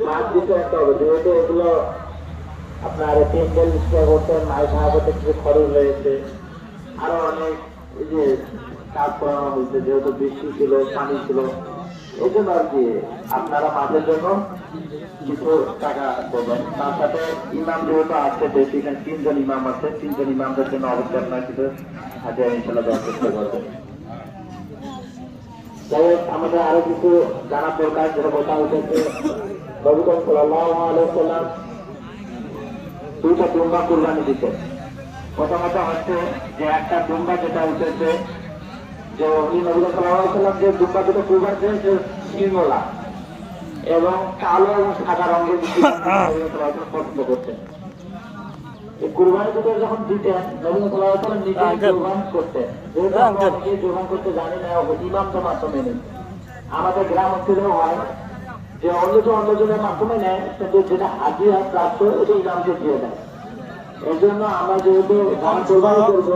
মাছ দিতে একটা হবে, যেহেতু এগুলো আপনার 43 টাকা করতেন, মাছ ভাড়া করতে কিছু খরচ রয়েছে, আরো অনেক এই যে কাজ করানো হয়েছে, যেহেতু বৃষ্টি ছিল, পানি ছিল, এই জন্য আর কি আপনারা মাছের জন্য কিছু টাকা দেবেন। তার সাথে ইমাম যেহেতু আছে বেশি, এখানে 3 জন ইমাম আছে, 3 জন ইমামদের জন্য অবশ্যই আপনার কিছু হাতে ইনশাল্লাহ দেওয়ার চেষ্টা করবেন। যাই হোক, আমাদের আরো কিছু জানার দরকার, যেটা কথা উঠেছে নবী করিম সাল্লাল্লাহু আলাইহি ওয়াসাল্লাম 2টা দুম্বা কুরবানি দিতেন। প্রথমত হচ্ছে যে একটা দুম্বা যেটা উঠেছে, যে উনি নবী করিম সাল্লাল্লাহু আলাইহি ওয়াসাল্লাম যে দুম্বা দুটো কুরবানি দিয়েছে সিংওলা এবং কালো এবং সাদা রঙের পছন্দ করতেন। এই কুরবানি দুটো যখন দিতেন, নবী সাল্লাল্লাহু আলাইহি ওয়াসাল্লাম নিজে কুরবান করতেন। যেহেতু আমরা অনেকেই কুরবান করতে জানি না, ইমামদের মাধ্যমে নেই। আমাদের গ্রাম অঞ্চলেও হয় যে অন্যজনের মাধ্যমে নেয়, কিন্তু যেটা হাজির প্রাপ্ত এটা ইমামকে দিয়ে দেয়। এই জন্য আমরা যেহেতু কুরবানি করবো,